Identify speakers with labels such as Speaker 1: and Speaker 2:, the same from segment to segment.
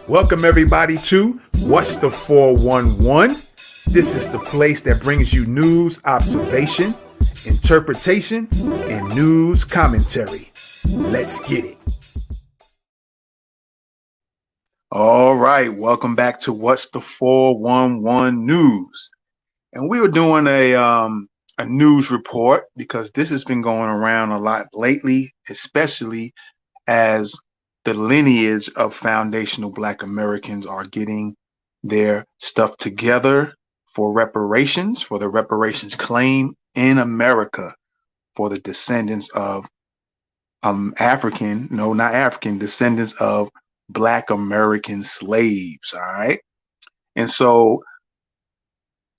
Speaker 1: Welcome everybody to What's the 411? This is the place that brings you news, observation, interpretation, and news commentary. Let's get it. All right, welcome back to What's the 411 News. And we were doing a news report because this has been going around a lot lately, especially as the lineage of foundational Black Americans are getting their stuff together for reparations, for the reparations claim in America for the descendants of descendants of Black American slaves. All right. And so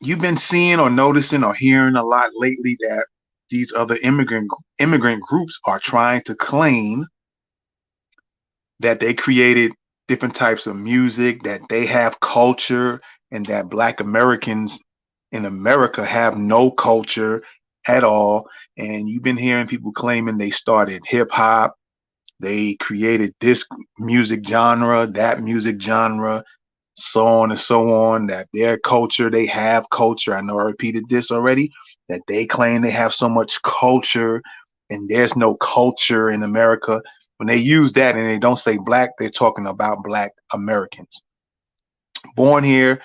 Speaker 1: you've been seeing or noticing or hearing a lot lately that these other immigrant groups are trying to claim that they created different types of music, that they have culture, and that Black Americans in America have no culture at all. And you've been hearing people claiming they started hip hop, they created this music genre, that music genre, so on and so on, that their culture, they have culture. I know I repeated this already, that they claim they have so much culture and there's no culture in America. When they use that and they don't say Black, they're talking about Black Americans born here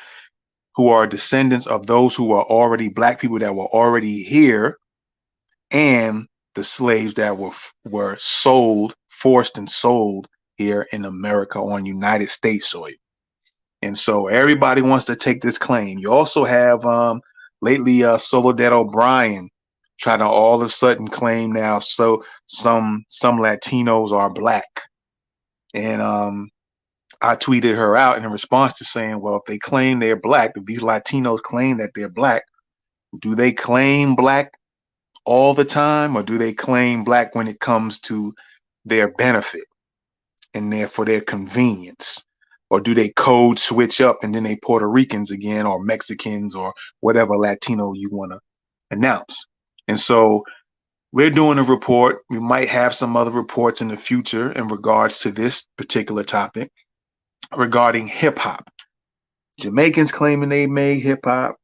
Speaker 1: who are descendants of those who are already Black people that were already here, and the slaves that were sold, forced and sold here in America on United States soil. And so everybody wants to take this claim. You also have lately Soledad O'Brien try to all of a sudden claim now so some Latinos are Black. And I tweeted her out in response to saying, well, if they claim they're Black, if these Latinos claim that they're Black, do they claim Black all the time, or do they claim Black when it comes to their benefit and for their convenience? Or do they code switch up and then they Puerto Ricans again, or Mexicans, or whatever Latino you want to announce? And so we're doing a report. We might have some other reports in the future in regards to this particular topic regarding hip hop. Jamaicans claiming they made hip hop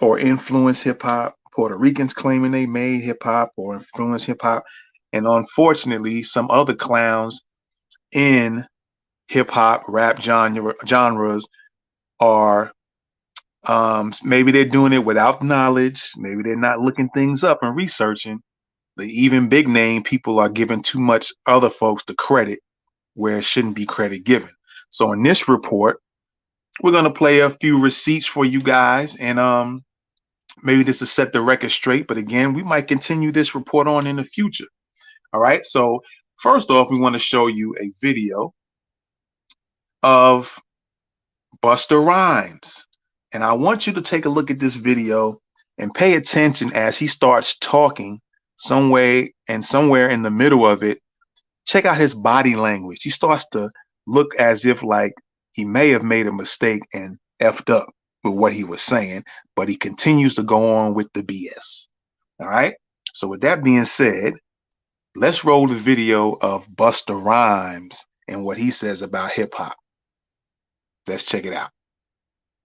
Speaker 1: or influenced hip hop. Puerto Ricans claiming they made hip hop or influenced hip hop. And unfortunately, some other clowns in hip hop, rap genres are maybe they're doing it without knowledge. Maybe they're not looking things up and researching. The even big name people are giving too much other folks the credit where it shouldn't be credit given. So in this report, we're going to play a few receipts for you guys, and maybe this will set the record straight. But again, we might continue this report on in the future. All right. So first off, we want to show you a video of Busta Rhymes. And I want you to take a look at this video and pay attention as he starts talking somewhere in the middle of it. Check out his body language. He starts to look as if like he may have made a mistake and effed up with what he was saying, but he continues to go on with the BS. All right. So with that being said, let's roll the video of Busta Rhymes and what he says about hip hop. Let's check it out.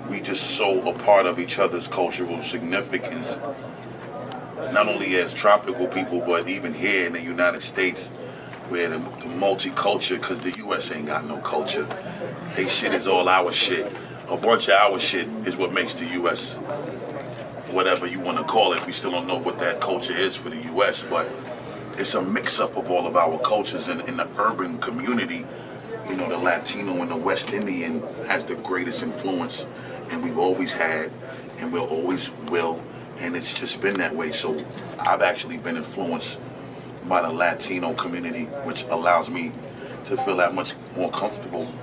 Speaker 2: We just so a part of each other's cultural significance, not only as tropical people, but even here in the United States, where the multicultural, because the U.S. ain't got no culture. They shit is all our shit. A bunch of our shit is what makes the U.S. whatever you want to call it. We still don't know what that culture is for the U.S., but it's a mix-up of all of our cultures in the urban community. You know, the Latino and the West Indian has the greatest influence, and we've always had, and we'll always will, and it's just been that way. So I've actually been influenced by the Latino community, which allows me to feel that much more comfortable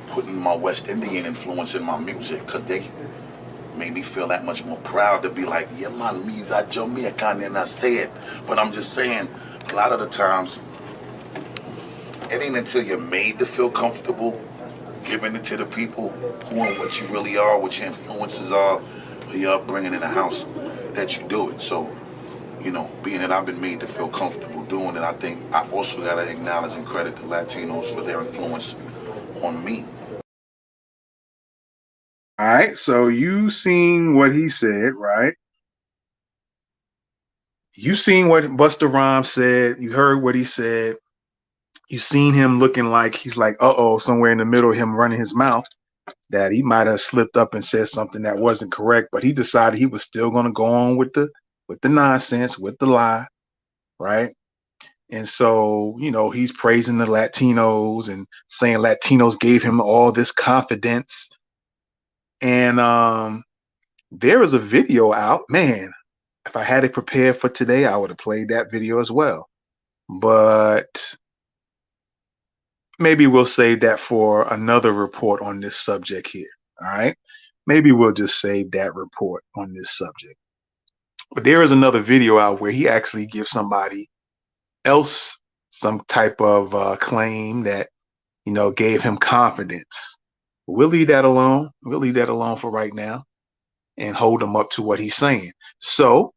Speaker 2: putting my West Indian influence in my music, because they made me feel that much more proud to be like, yeah man, me's a Jamaican, and I say it. But I'm just saying, a lot of the times, it ain't until you're made to feel comfortable giving it to the people who and what you really are, what your influences are, or your upbringing in the house, that you do it. So you know, being that I've been made to feel comfortable doing it, I think I also got to acknowledge and credit the Latinos for their influence on me.
Speaker 1: All right. So you seen what he said, right? You seen what Busta Rhymes said. You heard what he said. You seen him looking like he's like, uh-oh, somewhere in the middle of him running his mouth, that he might have slipped up and said something that wasn't correct, but he decided he was still going to go on with the nonsense, with the lie, right? And so, you know, he's praising the Latinos and saying Latinos gave him all this confidence. And there is a video out, man. If I had it prepared for today, I would have played that video as well. But maybe we'll save that for another report on this subject here. All right. Maybe we'll just save that report on this subject. But there is another video out where he actually gives somebody else some type of claim that, you know, gave him confidence. We'll leave that alone. We'll leave that alone for right now and hold him up to what he's saying. So,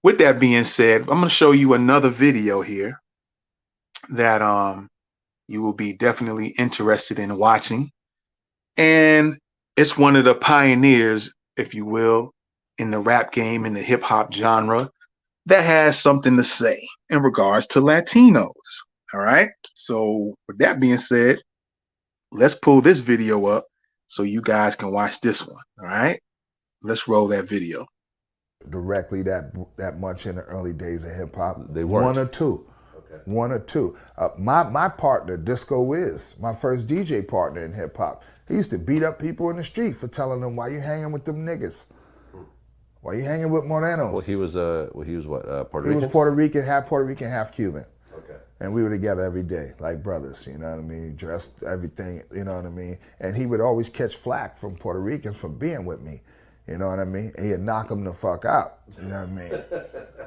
Speaker 1: with that being said, I'm going to show you another video here that you will be definitely interested in watching. And it's one of the pioneers, if you will, in the rap game, in the hip hop genre, that has something to say in regards to Latinos. All right. So, with that being said, let's pull this video up so you guys can watch this one. All right. Let's roll that video.
Speaker 3: Directly that much in the early days of hip hop.
Speaker 4: They weren't.
Speaker 3: One or two. Okay. One or two. My partner, Disco Wiz, my first DJ partner in hip hop, he used to beat up people in the street for telling them, why you hanging with them niggas? Why you hanging with Morenos?
Speaker 4: Well, he was what, Puerto Rican?
Speaker 3: He was Puerto Rican, half Cuban. Okay. And we were together every day, like brothers, you know what I mean? Dressed, everything, you know what I mean? And he would always catch flack from Puerto Ricans for being with me. You know what I mean? And he'd knock them the fuck out. You know what I mean?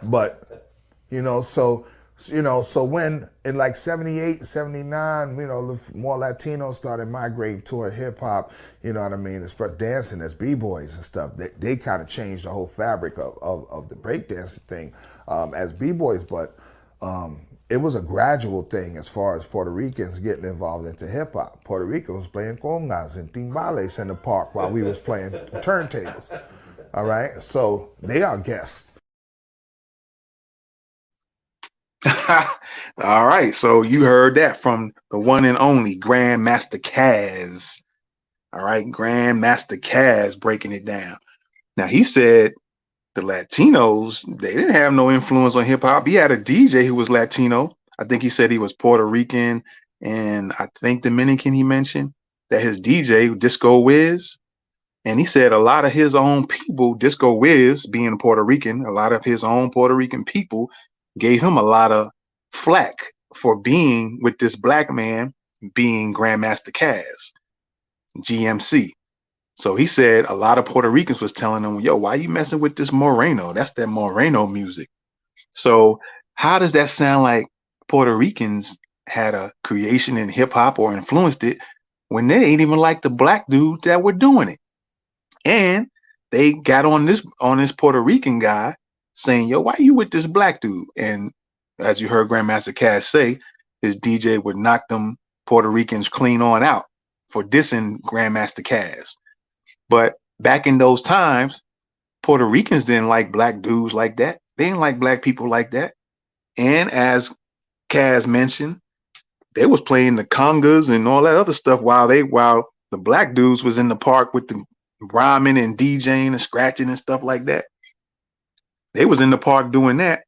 Speaker 3: But, so when in like 78, 79, more Latinos started migrating toward hip hop, you know what I mean? Dancing as B-boys and stuff. They kind of changed the whole fabric of the breakdancing thing as B-boys. But it was a gradual thing as far as Puerto Ricans getting involved into hip hop. Puerto Rico was playing congas and timbales in the park while we was playing turntables. All right, so they are guests.
Speaker 1: All right, so you heard that from the one and only Grandmaster Caz. All right, Grandmaster Caz breaking it down. Now he said the Latinos, they didn't have no influence on hip hop. He had a DJ who was Latino. I think he said he was Puerto Rican and I think Dominican. He mentioned that his DJ, Disco Wiz, and he said a lot of his own people, Disco Wiz being Puerto Rican, a lot of his own Puerto Rican people gave him a lot of flack for being with this black man being Grandmaster Caz, GMC. So he said a lot of Puerto Ricans was telling him, yo, why you messing with this Moreno? That's that Moreno music. So how does that sound like Puerto Ricans had a creation in hip hop or influenced it when they ain't even like the black dudes that were doing it? And they got on this Puerto Rican guy saying, yo, why you with this black dude? And as you heard Grandmaster Caz say, his DJ would knock them Puerto Ricans clean on out for dissing Grandmaster Caz. But back in those times, Puerto Ricans didn't like black dudes like that. They didn't like black people like that. And as Caz mentioned, they was playing the congas and all that other stuff while the black dudes was in the park with the rhyming and DJing and scratching and stuff like that. They was in the park doing that.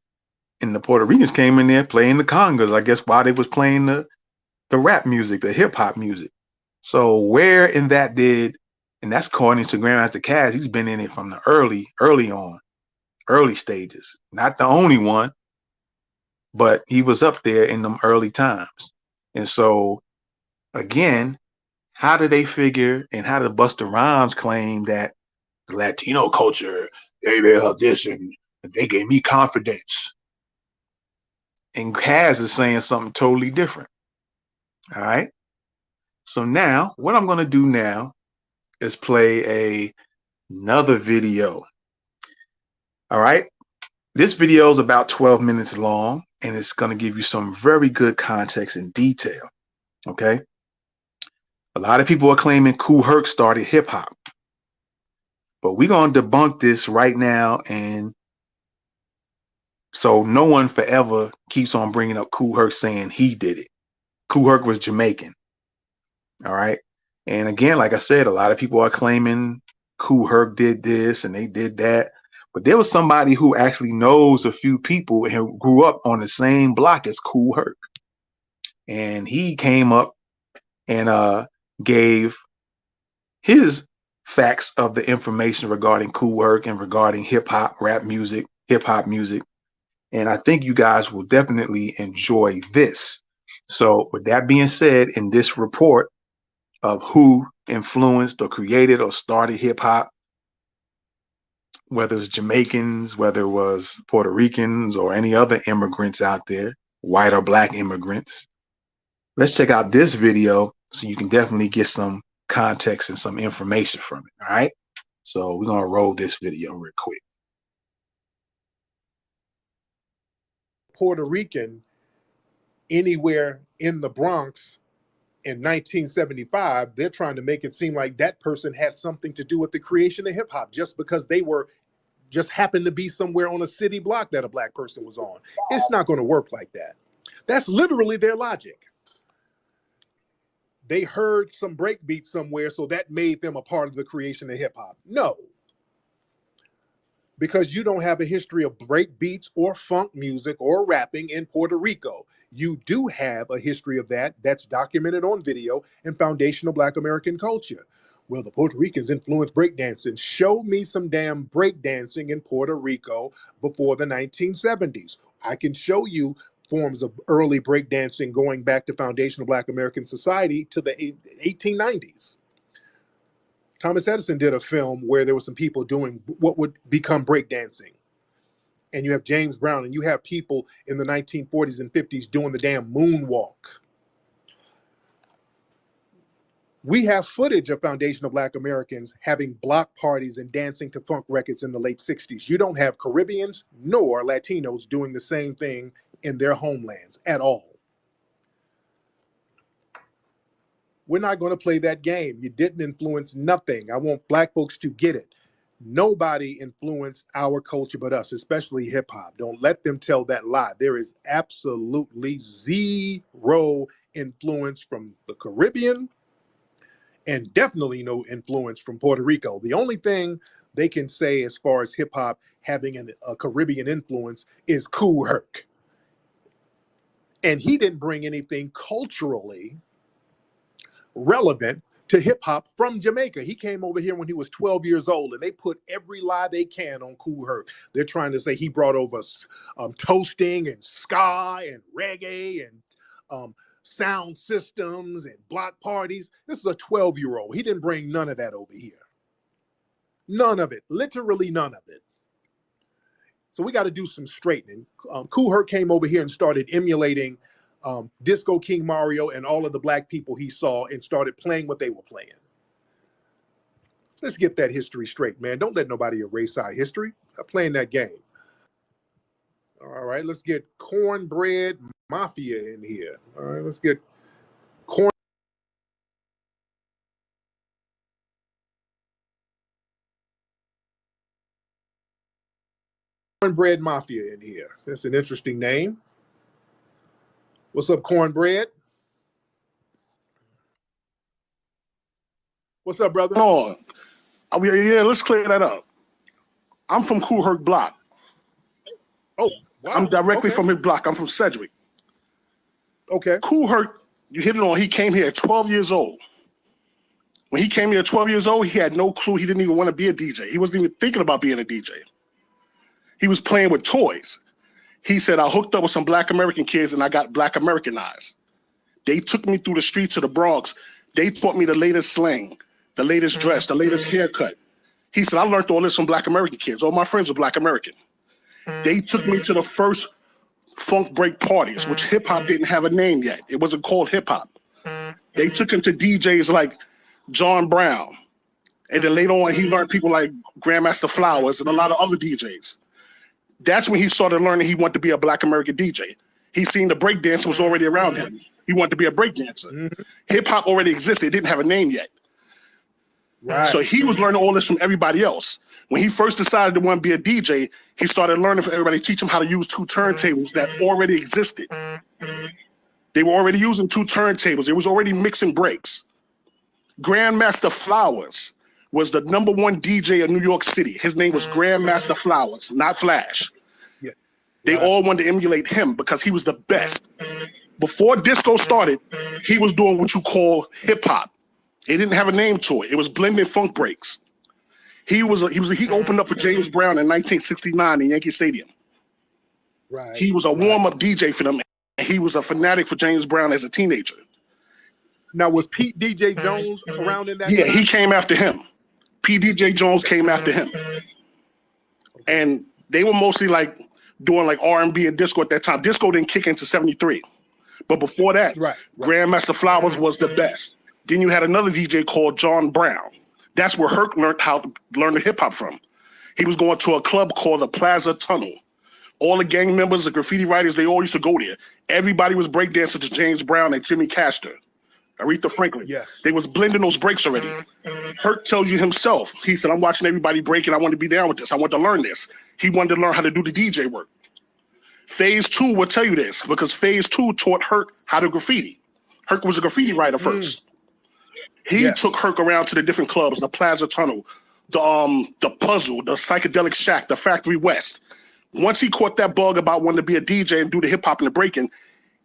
Speaker 1: And the Puerto Ricans came in there playing the congas, I guess, while they was playing the rap music, the hip hop music. So where in that and that's according to Grandmaster Caz, he's been in it from the early stages. Not the only one, but he was up there in them early times. And so, again, how do they figure and how did Busta Rhymes claim that the Latino culture, they have this and they gave me confidence? And Caz is saying something totally different. All right. So now, what I'm going to do now is play another video. All right. This video is about 12 minutes long, and it's going to give you some very good context and detail. Okay. A lot of people are claiming Kool Herc started hip hop, but we're going to debunk this right now. And so no one forever keeps on bringing up Kool Herc saying he did it. Kool Herc was Jamaican. All right. And again, like I said, a lot of people are claiming Kool Herc did this and they did that. But there was somebody who actually knows a few people and who grew up on the same block as Kool Herc. And he came up and gave his facts of the information regarding Kool Herc and regarding hip hop, rap music, hip hop music. And I think you guys will definitely enjoy this. So with that being said, in this report of who influenced or created or started hip hop, whether it's Jamaicans, whether it was Puerto Ricans or any other immigrants out there, white or black immigrants, let's check out this video so you can definitely get some context and some information from it. All right. So we're going to roll this video real quick.
Speaker 5: Puerto Rican anywhere in the Bronx in 1975, they're trying to make it seem like that person had something to do with the creation of hip hop just because they were just happened to be somewhere on a city block that a black person was on. It's not going to work like that. That's literally their logic. They heard some break beats somewhere, so that made them a part of the creation of hip hop. No. Because you don't have a history of break beats or funk music or rapping in Puerto Rico. You do have a history of that that's documented on video in foundational Black American culture. Well, the Puerto Ricans influenced breakdancing. Show me some damn breakdancing in Puerto Rico before the 1970s. I can show you forms of early breakdancing going back to foundational Black American society to the 1890s. Thomas Edison did a film where there were some people doing what would become breakdancing. And you have James Brown, and you have people in the 1940s and 50s doing the damn moonwalk. We have footage of foundational Black Americans having block parties and dancing to funk records in the late 60s. You don't have Caribbeans nor Latinos doing the same thing in their homelands at all. We're not going to play that game. You didn't influence nothing. I want Black folks to get it. Nobody influenced our culture but us, especially hip hop. Don't let them tell that lie. There is absolutely zero influence from the Caribbean and definitely no influence from Puerto Rico. The only thing they can say as far as hip hop having a Caribbean influence is Kool Herc. And he didn't bring anything culturally relevant to hip hop from Jamaica. He came over here when he was 12 years old, and they put every lie they can on Kool Herc. They're trying to say he brought over toasting and ska and reggae and sound systems and block parties. This is a 12-year-old. He didn't bring none of that over here. None of it. Literally none of it. So we got to do some straightening. Kool Herc came over here and started emulating Disco King Mario and all of the black people he saw and started playing what they were playing. Let's get that history straight, man. Don't let nobody erase our history. Stop playing that game. All right, let's get Cornbread Mafia in here. All right, let's get Cornbread Mafia in here. That's an interesting name. What's up, Cornbread? What's up, brother?
Speaker 6: On. Yeah, let's clear that up. I'm from Kool Herc block.
Speaker 5: Oh, wow.
Speaker 6: I'm directly from his block. I'm from Sedgwick.
Speaker 5: Okay.
Speaker 6: Kool Herc, you hit it on. He came here at 12 years old. When he came here at 12 years old, he had no clue. He didn't even want to be a DJ. He wasn't even thinking about being a DJ. He was playing with toys. He said, I hooked up with some Black American kids and I got Black Americanized. They took me through the streets of the Bronx. They taught me the latest slang, the latest dress, the latest haircut. He said, I learned all this from Black American kids. All my friends are Black American. They took me to the first funk break parties, which hip hop didn't have a name yet. It wasn't called hip hop. They took him to DJs like John Brown. And then later on, he learned people like Grandmaster Flowers and a lot of other DJs. That's when he started learning he wanted to be a Black American DJ. He seen the breakdance was already around him. He wanted to be a breakdancer. Hip hop already existed. It didn't have a name yet.
Speaker 5: Right.
Speaker 6: So he was learning all this from everybody else. When he first decided to want to be a DJ, he started learning from everybody, teach him how to use two turntables that already existed. They were already using two turntables. They was already mixing breaks. Grandmaster Flowers was the #1 DJ in New York City. His name was Grandmaster Flowers, not Flash.
Speaker 5: Yeah.
Speaker 6: They all wanted to emulate him because he was the best. Before disco started, he was doing what you call hip hop. It didn't have a name to it. It was blending funk breaks. He opened up for James Brown in 1969 in Yankee Stadium.
Speaker 5: Right.
Speaker 6: He was a warm-up DJ for them, and he was a fanatic for James Brown as a teenager.
Speaker 5: Now, was Pete DJ Jones around in that
Speaker 6: Yeah,
Speaker 5: time?
Speaker 6: he came after him. P. DJ Jones came after him. And they were mostly like doing like R&B and disco at that time. Disco didn't kick into 73. But before that,
Speaker 5: Right.
Speaker 6: Grandmaster Flowers was the best. Then you had another DJ called John Brown. That's where Herc learned how to learn the hip hop from. He was going to a club called the Plaza Tunnel. All the gang members, the graffiti writers, they all used to go there. Everybody was breakdancing to James Brown and Jimmy Castor, Aretha Franklin.
Speaker 5: Yes.
Speaker 6: They was blending those breaks already. Herc tells you himself, he said, I'm watching everybody break and I want to be down with this. I want to learn this. He wanted to learn how to do the DJ work. Phase 2 will tell you this because Phase 2 taught Herc how to graffiti. Herc was a graffiti writer first. He took Herc around to the different clubs, the Plaza Tunnel, the Puzzle, the Psychedelic Shack, the Factory West. Once he caught that bug about wanting to be a DJ and do the hip hop and the breaking,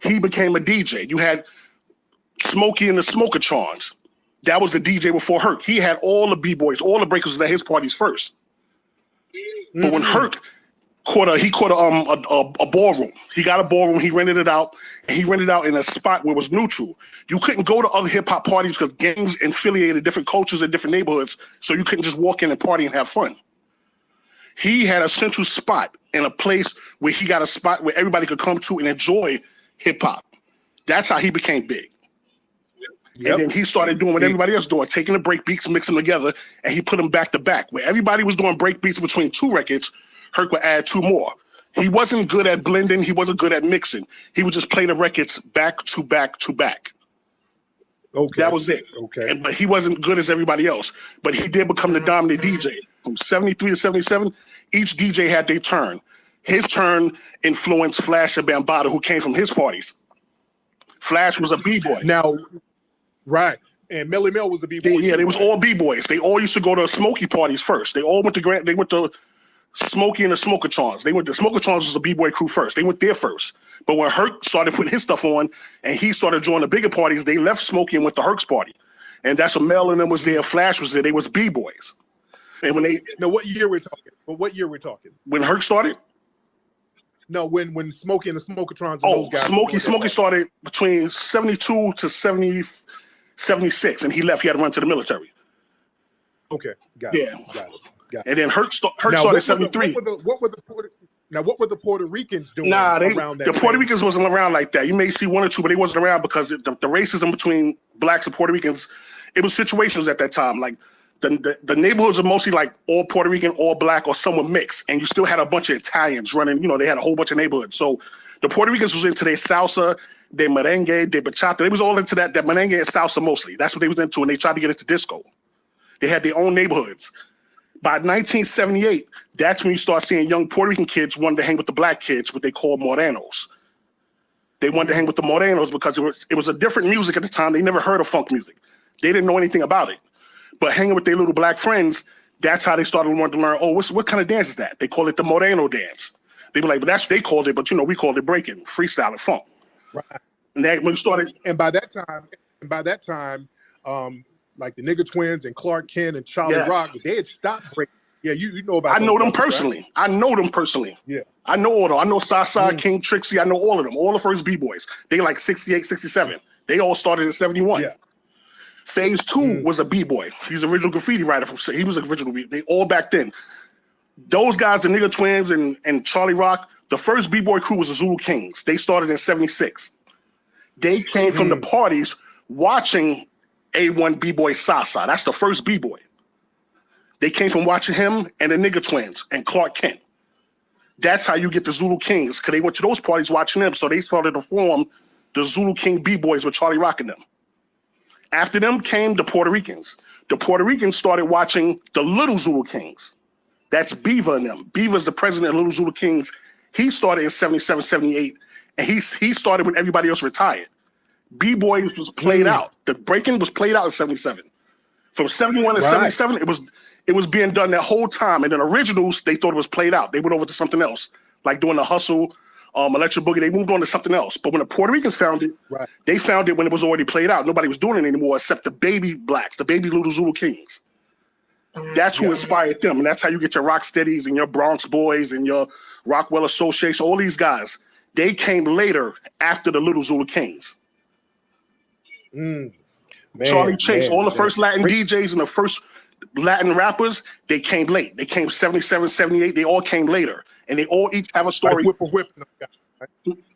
Speaker 6: he became a DJ. You had Smokey and the Smokatrons. That was the DJ before Herc. He had all the B-boys, all the breakers at his parties first. But when Herc caught a ballroom, he got a ballroom, he rented it out, and he rented it out in a spot where it was neutral. You couldn't go to other hip hop parties because gangs affiliated different cultures in different neighborhoods, so you couldn't just walk in and party and have fun. He had a central spot in a place where he got a spot where everybody could come to and enjoy hip hop. That's how he became big. And then he started doing what everybody else doing, taking the break beats, mixing them together, and he put them back to back. Where everybody was doing break beats between 2 records, Herc would add 2 more. He wasn't good at blending. He wasn't good at mixing. He would just play the records back to back to back.
Speaker 5: Okay.
Speaker 6: That was it.
Speaker 5: Okay.
Speaker 6: But he wasn't good as everybody else. But he did become the dominant DJ. From 73 to 77, each DJ had their turn. His turn influenced Flash and Bambaataa, who came from his parties. Flash was a B-boy.
Speaker 5: Now, right. And Melly Mel was the B-boy.
Speaker 6: Yeah, they was all B-boys. They all used to go to Smokey parties first. They all went to Smokey and the Smokatrons. The Smokatrons was a B-boy crew first. They went there first. But when Herc started putting his stuff on and he started joining the bigger parties, they left Smokey and went to Herc's party. And that's when Mel and them was there, Flash was there. They was B-boys. And when they
Speaker 5: Now, what year we're talking? What year we're talking?
Speaker 6: When Herc started?
Speaker 5: No, when Smokey and the Smokatrons and those guys.
Speaker 6: Smokey started between 72 to 76, and he left. He had to run to the military.
Speaker 5: Okay, got it.
Speaker 6: And then Herc started 73.
Speaker 5: What were the Puerto Ricans doing around that
Speaker 6: the Puerto
Speaker 5: time?
Speaker 6: Ricans wasn't around like that. You may see 1 or 2, but they wasn't around because the racism between blacks and Puerto Ricans, it was situations at that time. Like the neighborhoods are mostly like all Puerto Rican, all black, or somewhat mixed. And you still had a bunch of Italians running, they had a whole bunch of neighborhoods. So the Puerto Ricans was into their salsa, their merengue, their bachata. They was all into that merengue and salsa mostly. That's what they was into, and they tried to get into disco. They had their own neighborhoods. By 1978, that's when you start seeing young Puerto Rican kids wanting to hang with the black kids, what they call morenos. They wanted to hang with the morenos because it was a different music at the time. They never heard of funk music. They didn't know anything about it. But hanging with their little black friends, that's how they started wanting to learn, what kind of dance is that? They call it the moreno dance. They were like, but that's what they called it, but we called it breaking, freestyle, and funk.
Speaker 5: Right.
Speaker 6: And that when we started.
Speaker 5: And by that time, like the Nigga Twins and Clark Kent and Charlie Rock, they had stopped breaking. Yeah, you know about.
Speaker 6: I know them personally. Right? I know them personally.
Speaker 5: Yeah.
Speaker 6: I know all of them. I know Sasa, King Trixie. I know all of them. All the first B-boys. They like 68, 67. They all started in 71.
Speaker 5: Yeah.
Speaker 6: Phase 2 was a B-boy. He's an original graffiti writer. He was an original. They all back then. Those guys, the Nigga Twins and Charlie Rock, the first B-boy crew was the Zulu Kings. They started in 76. They came from the parties watching A1 B-boy Sasa. That's the first B-boy. They came from watching him and the Nigga Twins and Clark Kent. That's how you get the Zulu Kings, because they went to those parties watching them. So they started to form the Zulu King B-Boys with Charlie Rock and them. After them came the Puerto Ricans. The Puerto Ricans started watching the Little Zulu Kings. That's Beaver and them. Beaver's the president of Little Zulu Kings. He started in 77, 78, and he started when everybody else retired. B-Boys was played out. The breaking was played out in 77. From 71 to 77, it was being done that whole time. And then originals, they thought it was played out. They went over to something else, like doing the hustle, electric boogie. They moved on to something else. But when the Puerto Ricans found it, they found it when it was already played out. Nobody was doing it anymore except the baby blacks, the baby Little Zulu Kings. That's who inspired them. And that's how you get your Rock Steadies and your Bronx Boys and your Rockwell Association, all these guys. They came later after the Little Zulu Kings. Charlie Chase, all the first Latin DJs and the first Latin rappers, they came late. They came 77, 78. They all came later. And they all each have a story.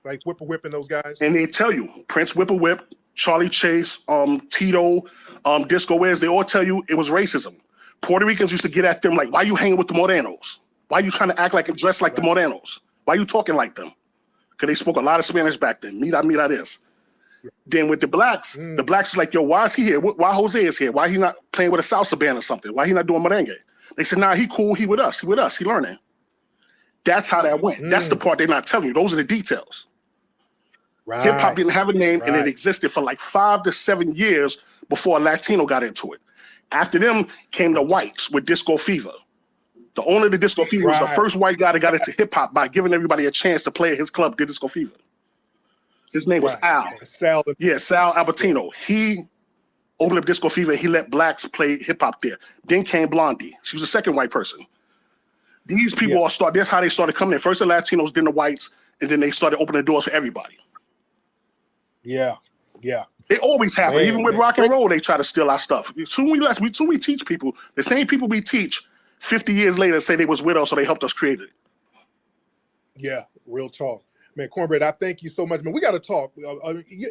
Speaker 5: Like whipping those guys.
Speaker 6: And they tell you, Prince Whip, Charlie Chase, Tito, Disco Wiz, they all tell you it was racism. Puerto Ricans used to get at them like, why you hanging with the Morenos? Why you trying to act like and dress like the Morenos? Why you talking like them? Because they spoke a lot of Spanish back then. Mira this. Then with the blacks is like, yo, why is he here? Why Jose is here? Why he not playing with a salsa band or something? Why he not doing merengue? They said, nah, he cool. He with us. He learning. That's how that went. That's the part they're not telling you. Those are the details. Hip hop didn't have a name, and it existed for like 5 to 7 years before a Latino got into it. After them came the whites with Disco Fever. The owner of the Disco Fever was the first white guy that got into hip hop by giving everybody a chance to play at his club, the Disco Fever. His name was Al. Sal Albertino. He opened up Disco Fever. He let blacks play hip hop there. Then came Blondie. She was the second white person. These people all start. That's how they started coming in. First the Latinos, then the whites, and then they started opening the doors for everybody.
Speaker 5: Yeah.
Speaker 6: They always happen. Even with rock and roll, they try to steal our stuff. Soon we teach people, the same people we teach 50 years later say they was with us, so they helped us create it.
Speaker 5: Yeah, real talk. Man, Cornbread, I thank you so much, man. We got to talk.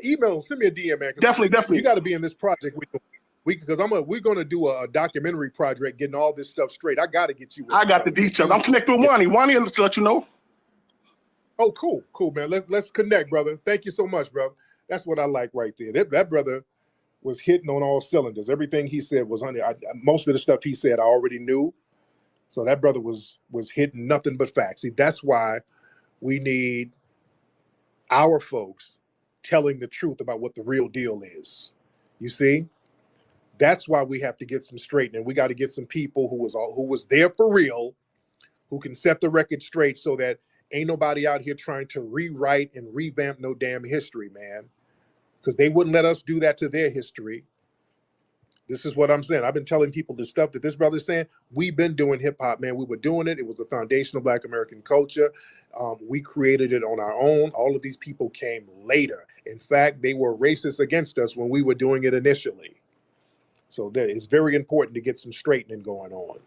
Speaker 5: Email, send me a DM, man.
Speaker 6: Definitely.
Speaker 5: You got to be in this project because we're going to do a documentary project, getting all this stuff straight. I got to get you.
Speaker 6: I got the details. I'm connected with Wani. Wani will let you know.
Speaker 5: Oh, cool, man. Let's connect, brother. Thank you so much, bro. That's what I like right there. That brother was hitting on all cylinders. Everything he said was on it. Most of the stuff he said I already knew. So that brother was hitting nothing but facts. See, that's why we need our folks telling the truth about what the real deal is. You see? That's why we have to get some straightening. We got to get some people who was there for real, who can set the record straight so that ain't nobody out here trying to rewrite and revamp no damn history, man. Because they wouldn't let us do that to their history. This is what I'm saying. I've been telling people the stuff that this brother's saying. We've been doing hip hop, man. We were doing it. It was the foundation of Black American culture. We created it on our own. All of these people came later. In fact, they were racist against us when we were doing it initially. So it's very important to get some straightening going on.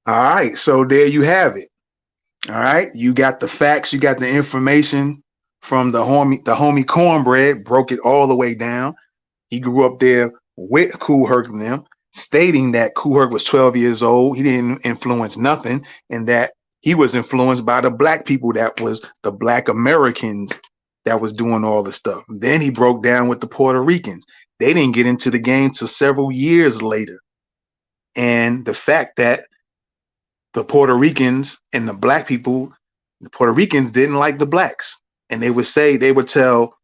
Speaker 1: All right, so there you have it. All right, you got the facts, you got the information from the homie Cornbread, broke it all the way down. He grew up there with Kool Herc and them, stating that Kool Herc was 12 years old. He didn't influence nothing, and that he was influenced by the black people, that was the Black Americans that was doing all the stuff. Then he broke down with the Puerto Ricans. They didn't get into the game till several years later. And the fact that the Puerto Ricans and the black people, the Puerto Ricans didn't like the blacks. And they would tell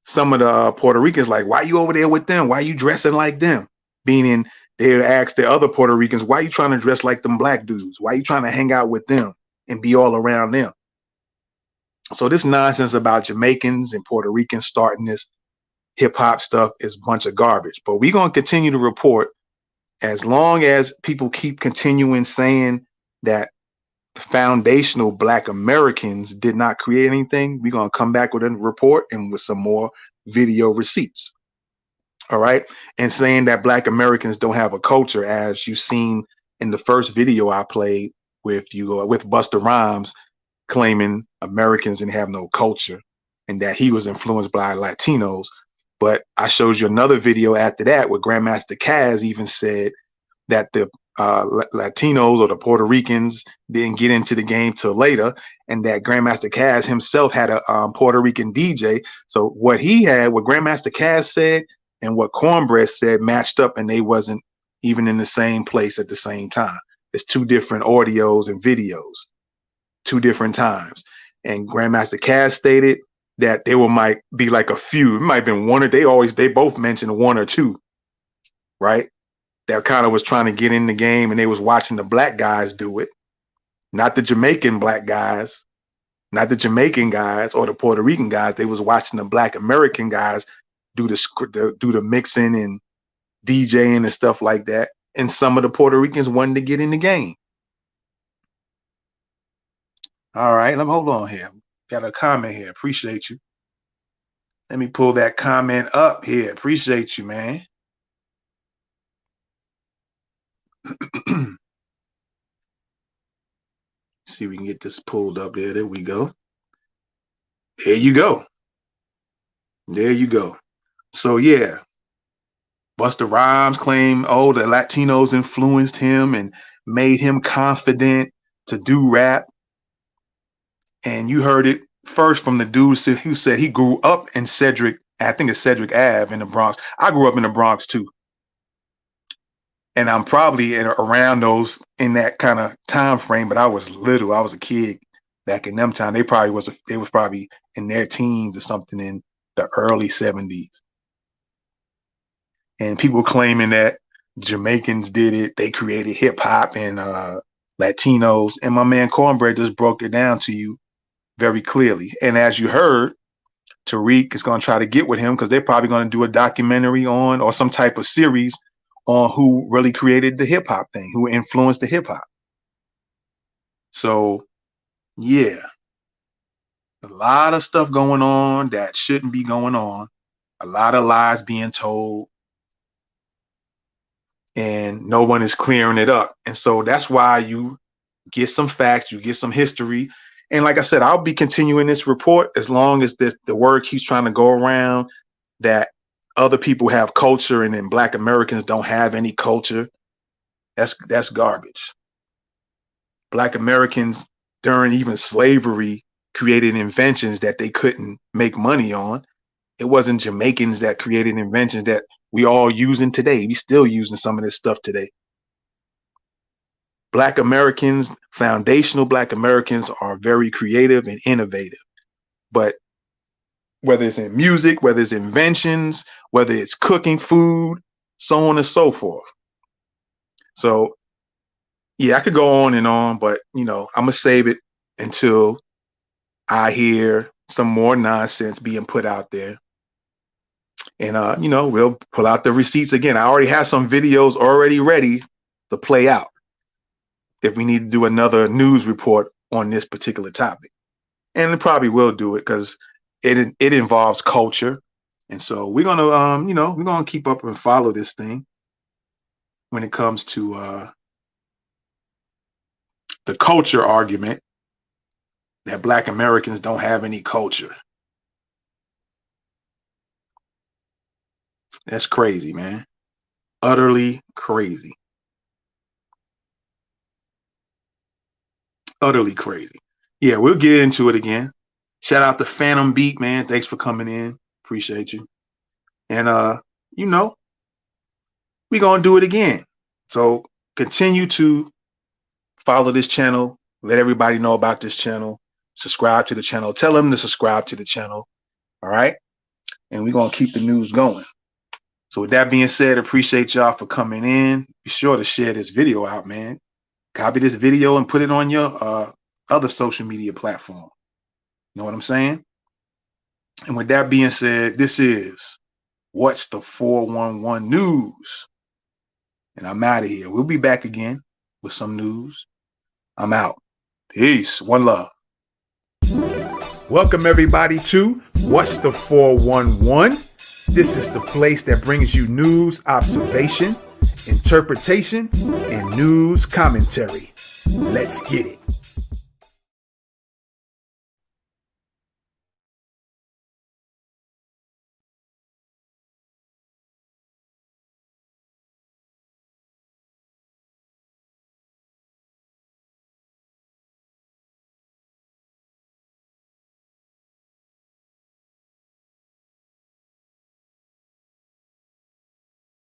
Speaker 1: some of the Puerto Ricans, like, why you over there with them? Why you dressing like them? Meaning they would ask the other Puerto Ricans, why you trying to dress like them black dudes? Why you trying to hang out with them and be all around them? So this nonsense about Jamaicans and Puerto Ricans starting this hip hop stuff is a bunch of garbage. But we're going to continue to report as long as people keep continuing saying that the foundational Black Americans did not create anything. We're going to come back with a report and with some more video receipts. All right. And saying that Black Americans don't have a culture, as you've seen in the first video I played with Busta Rhymes, claiming Americans didn't have no culture and that he was influenced by Latinos. But I showed you another video after that where Grandmaster Caz even said that the Latinos or the Puerto Ricans didn't get into the game till later, and that Grandmaster Caz himself had a Puerto Rican DJ. So what Grandmaster Caz said and what Cornbread said matched up, and they wasn't even in the same place at the same time. It's two different audios and videos, two different times. And Grandmaster Caz stated that there might be like a few, it might have been one, or they both mentioned one or two, right? That kind of was trying to get in the game, and they was watching the black guys do it, not the Jamaican black guys, not the Jamaican guys or the Puerto Rican guys. They was watching the Black American guys do the mixing and DJing and stuff like that. And some of the Puerto Ricans wanted to get in the game. All right, let me hold on here. Got a comment here. Appreciate you. Let me pull that comment up here. Appreciate you, man. See if we can get this pulled up there. There we go. There you go. There you go. So yeah, Busta Rhymes claimed, oh, the Latinos influenced him and made him confident to do rap. And you heard it first from the dude who said he grew up in Cedric, I think it's Cedric Ave in the Bronx. I grew up in the Bronx too. And I'm probably around those in that kind of time frame, but I was little. I was a kid back in them time. They was probably in their teens or something in the early 70s. And people claiming that Jamaicans did it. They created hip hop and Latinos. And my man Cornbread just broke it down to you very clearly. And as you heard, Tariq is going to try to get with him because they're probably going to do a documentary on or some type of series on who really created the hip hop thing, who influenced the hip hop. So, yeah, a lot of stuff going on that shouldn't be going on. A lot of lies being told, and no one is clearing it up. And so that's why you get some facts, you get some history. And like I said, I'll be continuing this report as long as the word keeps trying to go around that other people have culture and then Black Americans don't have any culture. That's garbage. Black Americans during even slavery created inventions that they couldn't make money on. It wasn't Jamaicans that created inventions that we all using today. We still using some of this stuff today. Black Americans, foundational Black Americans are very creative and innovative. But whether it's in music, whether it's inventions, whether it's cooking food, so on and so forth. So, yeah, I could go on and on, but, I'm going to save it until I hear some more nonsense being put out there. And, we'll pull out the receipts again. I already have some videos already ready to play out if we need to do another news report on this particular topic. And it probably will do it because it involves culture. And so we're going to, we're going to keep up and follow this thing when it comes to the culture argument that Black Americans don't have any culture. That's crazy, man. Utterly crazy. Utterly crazy. Yeah, we'll get into it again. Shout out to Phantom Beat, man. Thanks for coming in. Appreciate you. And, we're going to do it again. So continue to follow this channel. Let everybody know about this channel. Subscribe to the channel. Tell them to subscribe to the channel. All right. And we're going to keep the news going. So with that being said, appreciate y'all for coming in. Be sure to share this video out, man. Copy this video and put it on your other social media platform. You know what I'm saying? And with that being said, this is What's the 411 News? And I'm out of here. We'll be back again with some news. I'm out. Peace. One love. Welcome everybody to What's the 411? This is the place that brings you news, observation, interpretation, and news commentary. Let's get it.